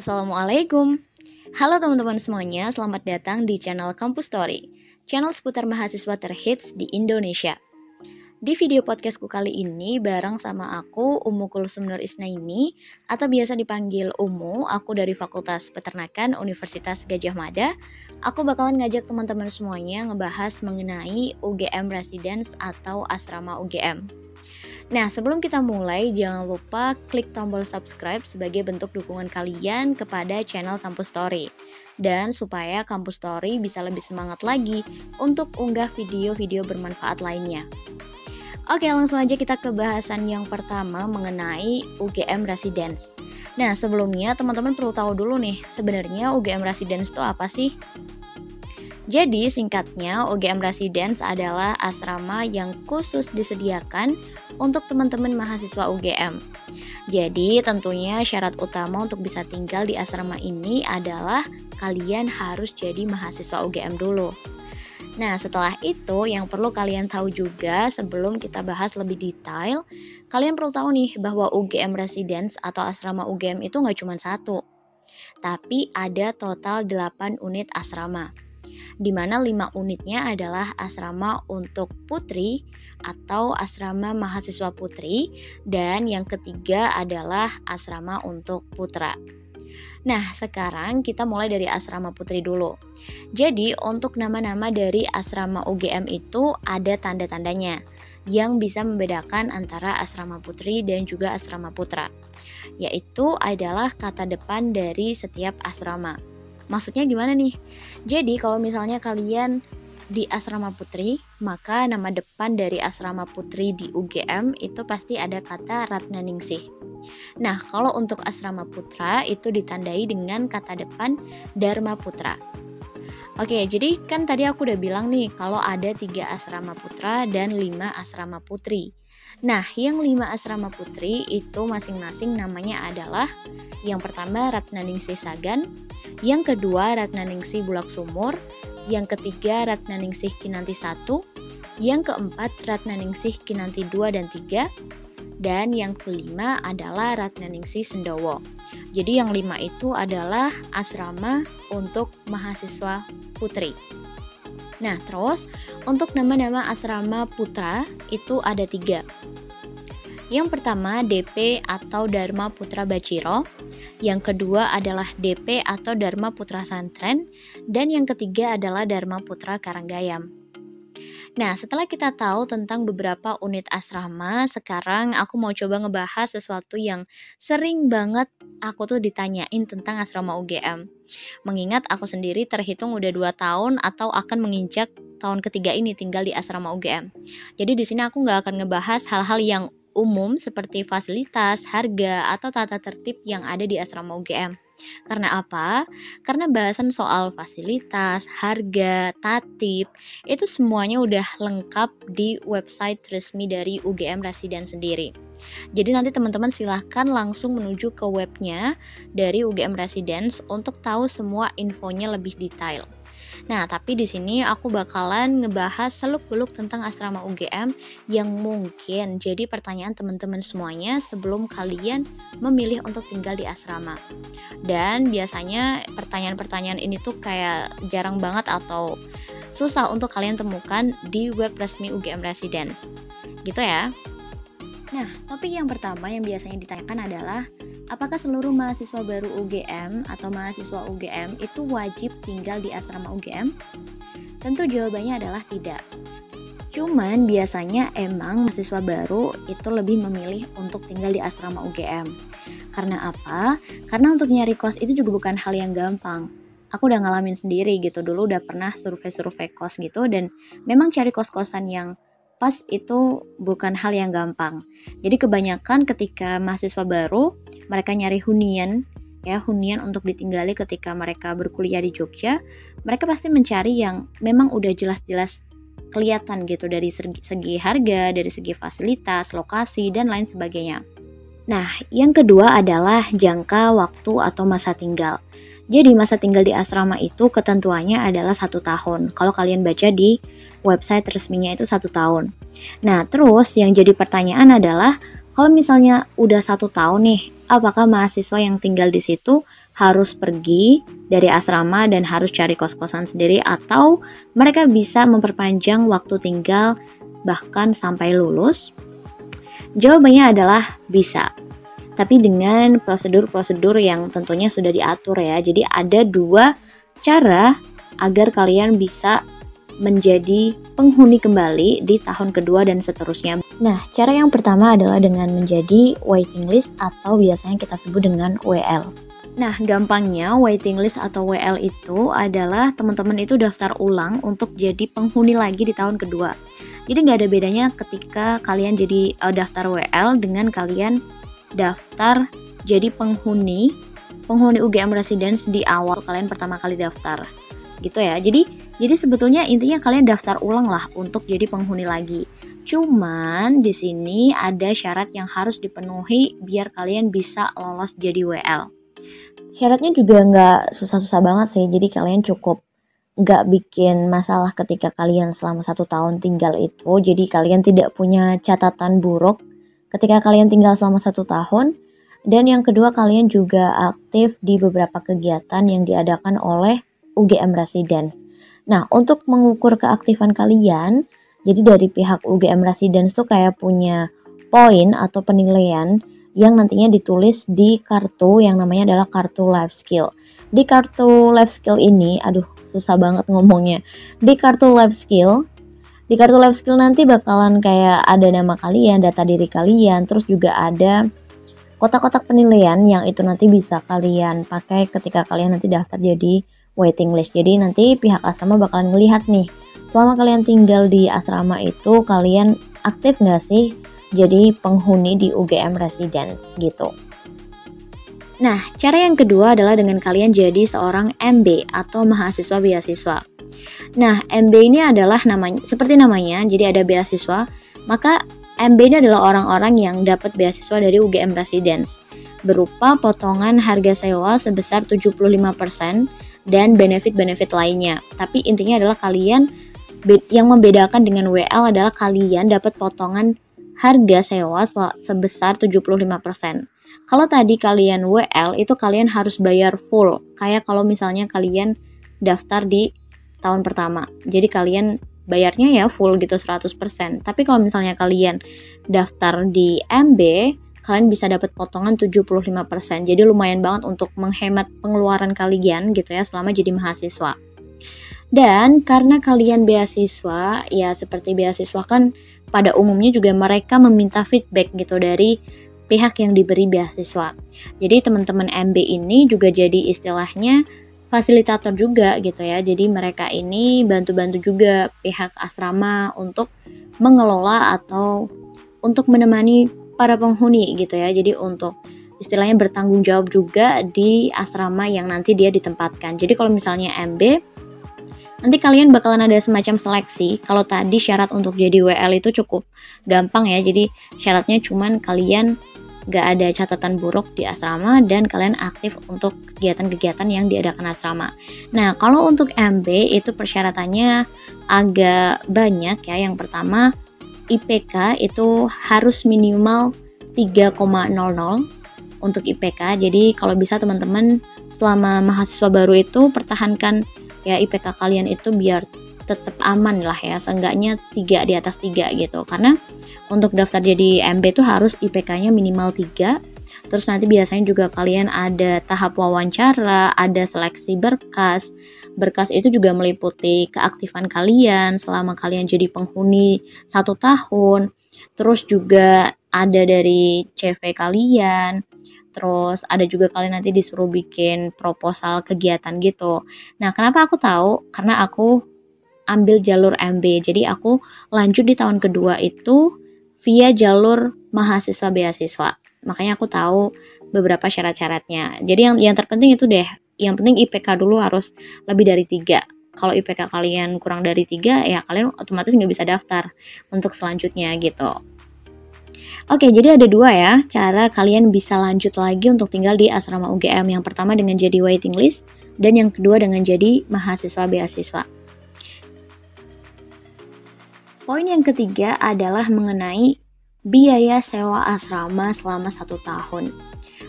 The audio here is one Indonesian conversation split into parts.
Assalamualaikum. Halo teman-teman semuanya, selamat datang di channel Kampus Story, channel seputar mahasiswa terhits di Indonesia. Di video podcastku kali ini bareng sama aku Umu Kulsum Nur Isnaini atau biasa dipanggil Umu, aku dari Fakultas Peternakan Universitas Gadjah Mada. Aku bakalan ngajak teman-teman semuanya ngebahas mengenai UGM Residence atau asrama UGM. Nah, sebelum kita mulai, jangan lupa klik tombol subscribe sebagai bentuk dukungan kalian kepada channel Kampus Story. Dan supaya Kampus Story bisa lebih semangat lagi untuk unggah video-video bermanfaat lainnya. Oke, langsung aja kita ke bahasan yang pertama mengenai UGM Residence. Nah, sebelumnya teman-teman perlu tahu dulu nih, sebenarnya UGM Residence itu apa sih? Jadi singkatnya UGM Residence adalah asrama yang khusus disediakan untuk teman-teman mahasiswa UGM. Jadi tentunya syarat utama untuk bisa tinggal di asrama ini adalah kalian harus jadi mahasiswa UGM dulu. Nah, setelah itu yang perlu kalian tahu juga sebelum kita bahas lebih detail, kalian perlu tahu nih bahwa UGM Residence atau asrama UGM itu nggak cuma satu, tapi ada total 8 unit asrama, di mana 5 unitnya adalah asrama untuk putri atau asrama mahasiswa putri, dan yang ketiga adalah asrama untuk putra. Nah, sekarang kita mulai dari asrama putri dulu. Jadi, untuk nama-nama dari asrama UGM itu ada tanda-tandanya yang bisa membedakan antara asrama putri dan juga asrama putra, yaitu adalah kata depan dari setiap asrama. Maksudnya gimana nih? Jadi kalau misalnya kalian di asrama putri, maka nama depan dari asrama putri di UGM itu pasti ada kata Ratnaningsih. Nah, kalau untuk asrama putra itu ditandai dengan kata depan Dharma Putra. Oke, jadi kan tadi aku udah bilang nih kalau ada 3 asrama putra dan 5 asrama putri. Nah, yang 5 asrama putri itu masing-masing namanya adalah yang pertama Ratnaningsih Sagan, yang kedua Ratnaningsih Bulak Sumur, yang ketiga Ratnaningsih Kinanti 1, yang keempat Ratnaningsih Kinanti 2 dan 3, dan yang kelima adalah Ratnaningsih Sendowo. Jadi yang 5 itu adalah asrama untuk mahasiswa putri. Nah, terus untuk nama-nama asrama putra itu ada 3. Yang pertama DP atau Dharma Putra Baciro, yang kedua adalah DP atau Dharma Putra Santren, dan yang ketiga adalah Dharma Putra Karanggayam. Nah, setelah kita tahu tentang beberapa unit asrama, sekarang aku mau coba ngebahas sesuatu yang sering banget aku tuh ditanyain tentang asrama UGM. Mengingat aku sendiri terhitung udah 2 tahun atau akan menginjak tahun ketiga ini tinggal di asrama UGM. Jadi di sini aku nggak akan ngebahas hal-hal yang umum seperti fasilitas, harga, atau tata tertib yang ada di asrama UGM. Karena apa? Karena bahasan soal fasilitas, harga, tatip, itu semuanya udah lengkap di website resmi dari UGM Residence sendiri. Jadi nanti teman-teman silahkan langsung menuju ke webnya dari UGM Residence untuk tahu semua infonya lebih detail. Nah, tapi di sini aku bakalan ngebahas seluk-beluk tentang asrama UGM yang mungkin jadi pertanyaan teman-teman semuanya sebelum kalian memilih untuk tinggal di asrama. Dan biasanya pertanyaan-pertanyaan ini tuh kayak jarang banget atau susah untuk kalian temukan di web resmi UGM Residence. Gitu ya. Nah, topik yang pertama yang biasanya ditanyakan adalah apakah seluruh mahasiswa baru UGM atau mahasiswa UGM itu wajib tinggal di asrama UGM? Tentu jawabannya adalah tidak. Cuman biasanya emang mahasiswa baru itu lebih memilih untuk tinggal di asrama UGM. Karena apa? Karena untuk nyari kos itu juga bukan hal yang gampang. Aku udah ngalamin sendiri gitu, dulu udah pernah survei-survei kos gitu, dan memang cari kos-kosan yang pas itu bukan hal yang gampang. Jadi kebanyakan ketika mahasiswa baru, mereka nyari hunian untuk ditinggali ketika mereka berkuliah di Jogja, mereka pasti mencari yang memang udah jelas-jelas kelihatan gitu dari segi harga, dari segi fasilitas, lokasi, dan lain sebagainya. Nah, yang kedua adalah jangka waktu atau masa tinggal. Jadi masa tinggal di asrama itu ketentuannya adalah 1 tahun. Kalau kalian baca di website resminya itu 1 tahun. Nah, terus yang jadi pertanyaan adalah kalau misalnya udah 1 tahun nih, apakah mahasiswa yang tinggal di situ harus pergi dari asrama dan harus cari kos-kosan sendiri, atau mereka bisa memperpanjang waktu tinggal bahkan sampai lulus? Jawabannya adalah bisa, tapi dengan prosedur-prosedur yang tentunya sudah diatur ya. Jadi ada 2 cara agar kalian bisa menjadi penghuni kembali di tahun kedua dan seterusnya. Nah, cara yang pertama adalah dengan menjadi waiting list atau biasanya kita sebut dengan WL. Nah, gampangnya waiting list atau WL itu adalah teman-teman itu daftar ulang untuk jadi penghuni lagi di tahun kedua. Jadi nggak ada bedanya ketika kalian jadi daftar WL dengan kalian daftar jadi penghuni UGM Residence di awal kalian pertama kali daftar. Gitu ya. Jadi sebetulnya intinya kalian daftar ulang lah untuk jadi penghuni lagi. Cuman di sini ada syarat yang harus dipenuhi biar kalian bisa lolos jadi WL. Syaratnya juga nggak susah-susah banget sih, jadi kalian cukup nggak bikin masalah ketika kalian selama 1 tahun tinggal itu. Jadi kalian tidak punya catatan buruk ketika kalian tinggal selama 1 tahun. Dan yang kedua, kalian juga aktif di beberapa kegiatan yang diadakan oleh UGM Residence. Nah, untuk mengukur keaktifan kalian, jadi dari pihak UGM Residence tuh kayak punya poin atau penilaian yang nantinya ditulis di kartu yang namanya adalah kartu life skill. Di kartu life skill ini, susah banget ngomongnya. Di kartu life skill nanti bakalan kayak ada nama kalian, data diri kalian, terus juga ada kotak-kotak penilaian yang itu nanti bisa kalian pakai ketika kalian nanti daftar jadi waiting list. Jadi nanti pihak asrama bakalan melihat nih, selama kalian tinggal di asrama itu kalian aktif nggak sih jadi penghuni di UGM Residence gitu. Nah, cara yang kedua adalah dengan kalian jadi seorang MB atau mahasiswa beasiswa. Nah, MB ini adalah namanya, seperti namanya, jadi ada beasiswa, maka MB ini adalah orang-orang yang dapat beasiswa dari UGM Residence berupa potongan harga sewa sebesar 75% dan benefit-benefit lainnya. Tapi intinya adalah kalian, yang membedakan dengan WL adalah kalian dapat potongan harga sewa sebesar 75%. Kalau tadi kalian WL itu kalian harus bayar full, kayak kalau misalnya kalian daftar di tahun pertama. Jadi kalian bayarnya ya full gitu 100%. Tapi kalau misalnya kalian daftar di MB, kalian bisa dapat potongan 75%. Jadi lumayan banget untuk menghemat pengeluaran kalian gitu ya selama jadi mahasiswa. Dan karena kalian beasiswa, ya seperti beasiswa kan pada umumnya juga mereka meminta feedback gitu dari pihak yang diberi beasiswa. Jadi teman-teman MB ini juga jadi istilahnya fasilitator juga gitu ya. Jadi mereka ini bantu-bantu juga pihak asrama untuk mengelola atau untuk menemani para penghuni gitu ya. Jadi untuk istilahnya bertanggung jawab juga di asrama yang nanti dia ditempatkan. Jadi kalau misalnya MB, nanti kalian bakalan ada semacam seleksi. Kalau tadi syarat untuk jadi WL itu cukup gampang ya. Jadi syaratnya cuman kalian gak ada catatan buruk di asrama dan kalian aktif untuk kegiatan-kegiatan yang diadakan asrama. Nah, kalau untuk MB itu persyaratannya agak banyak ya. Yang pertama, IPK itu harus minimal 3,00 untuk IPK. Jadi kalau bisa teman-teman selama mahasiswa baru itu pertahankan ya IPK kalian itu biar tetap aman lah ya, seenggaknya 3 di atas 3 gitu. Karena untuk daftar jadi MB itu harus IPK-nya minimal 3. Terus nanti biasanya juga kalian ada tahap wawancara, ada seleksi berkas. Berkas itu juga meliputi keaktifan kalian selama kalian jadi penghuni 1 tahun. Terus juga ada dari CV kalian. Terus ada juga kalian nanti disuruh bikin proposal kegiatan gitu. Nah, kenapa aku tahu? Karena aku ambil jalur MB. Jadi aku lanjut di tahun kedua itu via jalur mahasiswa beasiswa. Makanya aku tahu beberapa syarat-syaratnya. Jadi yang terpenting itu deh. Yang penting IPK dulu harus lebih dari 3. Kalau IPK kalian kurang dari 3, ya kalian otomatis nggak bisa daftar untuk selanjutnya gitu. Oke, jadi ada 2 ya cara kalian bisa lanjut lagi untuk tinggal di asrama UGM. Yang pertama dengan jadi waiting list, dan yang kedua dengan jadi mahasiswa beasiswa. Poin yang ketiga adalah mengenai biaya sewa asrama selama 1 tahun.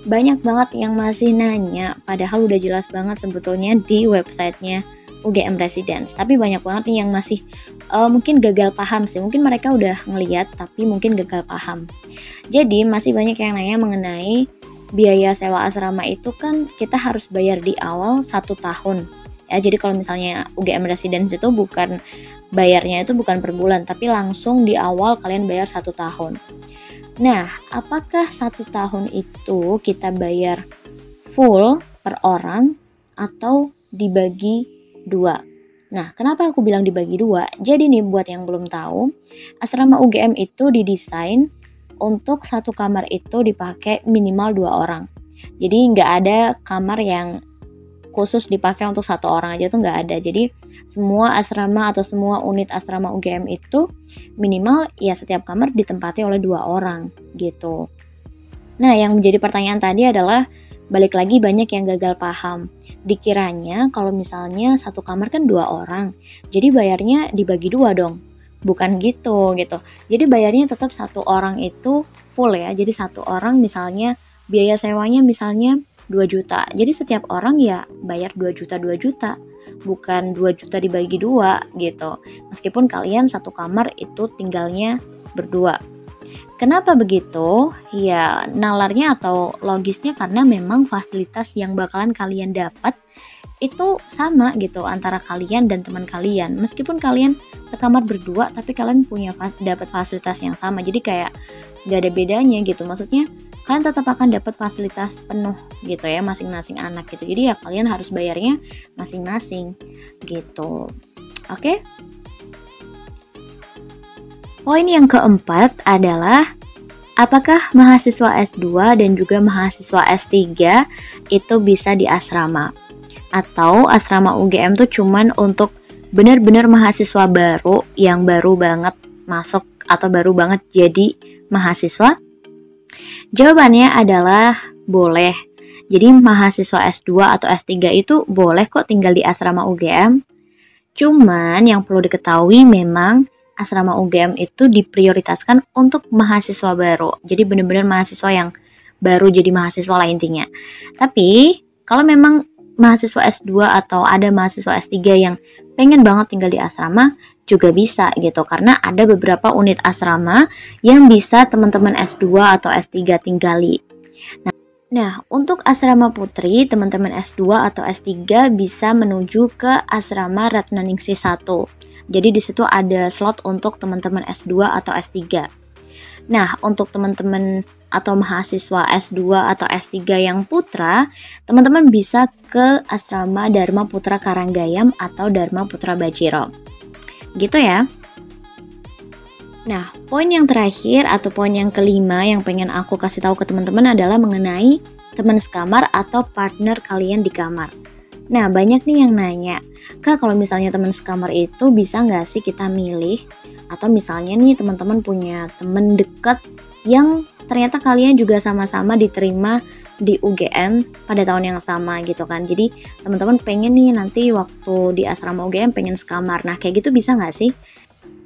banyak banget yang masih nanya, padahal udah jelas banget sebetulnya di websitenya UGM Residence. Tapi banyak banget nih yang masih mungkin gagal paham sih. Mungkin mereka udah ngeliat tapi mungkin gagal paham. Jadi masih banyak yang nanya mengenai biaya sewa asrama itu kan kita harus bayar di awal 1 tahun. Ya, jadi kalau misalnya UGM Residence itu bayarnya itu bukan per bulan, tapi langsung di awal kalian bayar 1 tahun. Nah, apakah 1 tahun itu kita bayar full per orang atau dibagi 2? Nah, kenapa aku bilang dibagi 2? Jadi nih buat yang belum tahu, asrama UGM itu didesain untuk 1 kamar itu dipakai minimal 2 orang. Jadi nggak ada kamar yang khusus dipakai untuk 1 orang aja tuh nggak ada. Jadi semua asrama atau semua unit asrama UGM itu minimal ya setiap kamar ditempati oleh 2 orang gitu. Nah, yang menjadi pertanyaan tadi adalah balik lagi banyak yang gagal paham. Dikiranya kalau misalnya 1 kamar kan 2 orang, jadi bayarnya dibagi 2 dong. Bukan gitu. Jadi bayarnya tetap 1 orang itu full ya. Jadi 1 orang misalnya biaya sewanya misalnya 2 juta. Jadi setiap orang ya bayar 2 juta, bukan 2 juta dibagi 2 gitu. Meskipun kalian 1 kamar itu tinggalnya berdua. Kenapa begitu? Ya nalarnya atau logisnya karena memang fasilitas yang bakalan kalian dapat itu sama gitu antara kalian dan teman kalian. Meskipun kalian sekamar berdua tapi kalian dapat fasilitas yang sama. Jadi kayak gak ada bedanya gitu. Maksudnya kalian tetap akan dapat fasilitas penuh gitu ya masing-masing anak gitu. Jadi ya kalian harus bayarnya masing-masing gitu. Oke? Poin yang keempat adalah apakah mahasiswa S2 dan juga mahasiswa S3 itu bisa di asrama? Atau asrama UGM tuh cuman untuk benar-benar mahasiswa baru yang baru banget masuk atau baru banget jadi mahasiswa? Jawabannya adalah boleh. Jadi mahasiswa S2 atau S3 itu boleh kok tinggal di asrama UGM. Cuman yang perlu diketahui memang asrama UGM itu diprioritaskan untuk mahasiswa baru. Jadi benar-benar mahasiswa yang baru jadi mahasiswa lah intinya. Tapi kalau memang mahasiswa S2 atau ada mahasiswa S3 yang pengen banget tinggal di asrama juga bisa gitu, karena ada beberapa unit asrama yang bisa teman-teman S2 atau S3 tinggali. Nah, untuk asrama putri, teman-teman S2 atau S3 bisa menuju ke asrama Ratnaningsih 1. Jadi di situ ada slot untuk teman-teman S2 atau S3. Nah, untuk teman-teman atau mahasiswa S2 atau S3 yang putra, teman-teman bisa ke asrama Dharma Putra Karanggayam atau Dharma Putra Bajiro. Gitu ya. Nah, poin yang terakhir atau poin yang kelima yang pengen aku kasih tahu ke teman-teman adalah mengenai teman sekamar atau partner kalian di kamar. Nah, banyak nih yang nanya, Kak, kalau misalnya teman sekamar itu bisa nggak sih kita milih? Atau misalnya nih teman-teman punya teman dekat yang ternyata kalian juga sama-sama diterima di UGM pada tahun yang sama gitu kan. Jadi teman-teman pengen nih nanti waktu di asrama UGM pengen sekamar. Nah, kayak gitu bisa nggak sih?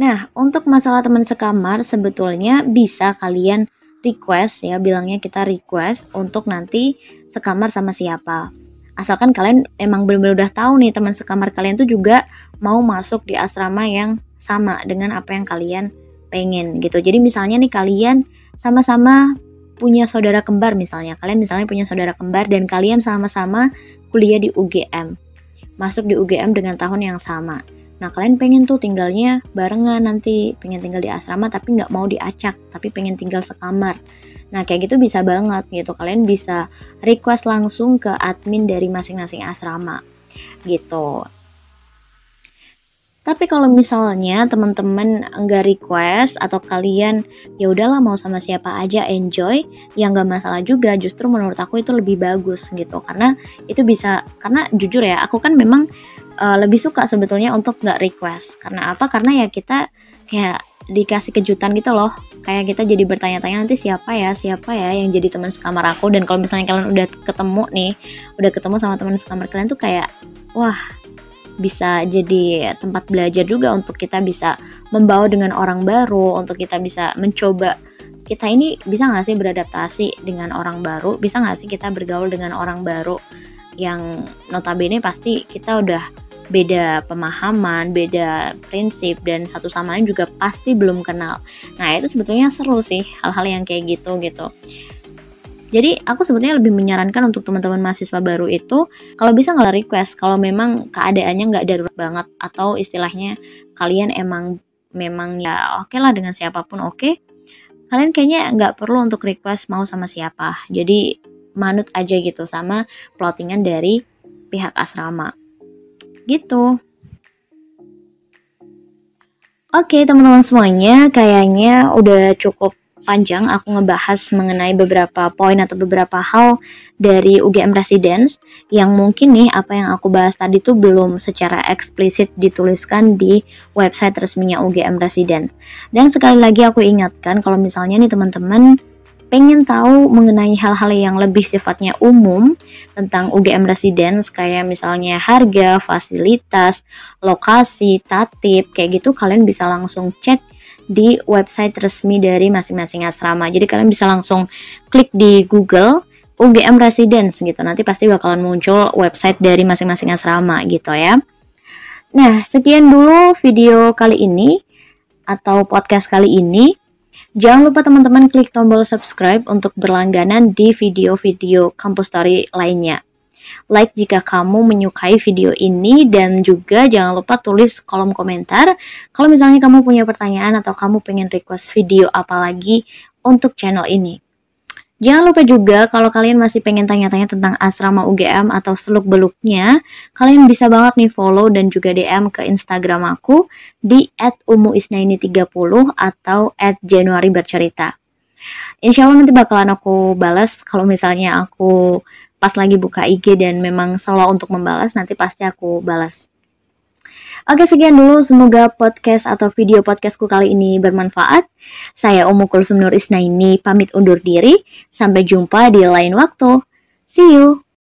Nah, untuk masalah teman sekamar sebetulnya bisa kalian request ya, bilangnya kita request untuk nanti sekamar sama siapa. Asalkan kalian emang benar-benar udah tahu nih teman sekamar kalian tuh juga mau masuk di asrama yang sama dengan apa yang kalian pengen gitu. Jadi misalnya nih kalian sama-sama punya saudara kembar misalnya. Kalian misalnya punya saudara kembar dan kalian sama-sama kuliah di UGM. Masuk di UGM dengan tahun yang sama. Nah, kalian pengen tuh tinggalnya barengan nanti, pengen tinggal di asrama tapi nggak mau diacak, tapi pengen tinggal sekamar. Nah, kayak gitu bisa banget gitu. Kalian bisa request langsung ke admin dari masing-masing asrama gitu. Tapi kalau misalnya teman-teman nggak request atau kalian ya udahlah mau sama siapa aja enjoy, ya nggak masalah juga. Justru menurut aku itu lebih bagus gitu. Karena itu bisa, karena jujur ya, aku kan memang lebih suka sebetulnya untuk nggak request. Karena apa? Karena ya kita kayak dikasih kejutan gitu loh, kayak kita jadi bertanya-tanya nanti siapa ya yang jadi teman sekamar aku. Dan kalau misalnya kalian udah ketemu sama teman sekamar kalian tuh kayak wah, bisa jadi tempat belajar juga untuk kita bisa membawa dengan orang baru, untuk kita bisa mencoba kita ini bisa nggak sih beradaptasi dengan orang baru, bisa nggak sih kita bergaul dengan orang baru yang notabene pasti kita udah beda pemahaman, beda prinsip, dan satu sama lain juga pasti belum kenal. Nah itu sebetulnya seru sih hal-hal yang kayak gitu. Jadi aku sebetulnya lebih menyarankan untuk teman-teman mahasiswa baru itu kalau bisa nggak request, kalau memang keadaannya nggak darurat banget atau istilahnya kalian memang ya oke lah dengan siapapun oke, kalian kayaknya nggak perlu untuk request mau sama siapa. Jadi manut aja gitu sama plottingan dari pihak asrama. Gitu. Oke, teman-teman semuanya, kayaknya udah cukup panjang aku ngebahas mengenai beberapa poin atau beberapa hal dari UGM Residence yang mungkin nih apa yang aku bahas tadi tuh belum secara eksplisit dituliskan di website resminya UGM Residence. Dan sekali lagi aku ingatkan kalau misalnya nih teman-teman pengen tahu mengenai hal-hal yang lebih sifatnya umum tentang UGM Residence kayak misalnya harga, fasilitas, lokasi, tatip, kayak gitu kalian bisa langsung cek di website resmi dari masing-masing asrama. Jadi kalian bisa langsung klik di Google UGM Residence gitu. Nanti pasti bakalan muncul website dari masing-masing asrama gitu ya. Nah, sekian dulu video kali ini atau podcast kali ini. Jangan lupa teman-teman klik tombol subscribe untuk berlangganan di video-video Kampus Story lainnya. Like jika kamu menyukai video ini dan juga jangan lupa tulis kolom komentar kalau misalnya kamu punya pertanyaan atau kamu pengen request video apa lagi untuk channel ini. Jangan lupa juga kalau kalian masih pengen tanya-tanya tentang asrama UGM atau seluk-beluknya, kalian bisa banget nih follow dan juga DM ke Instagram aku di @umuisnaini30 atau @januaribercerita. Insya Allah nanti bakalan aku balas kalau misalnya aku pas lagi buka IG dan memang slow untuk membalas, nanti pasti aku balas. Oke, sekian dulu. Semoga podcast atau video podcastku kali ini bermanfaat. Saya Umu Kulsum Nur Isnaini pamit undur diri. Sampai jumpa di lain waktu. See you!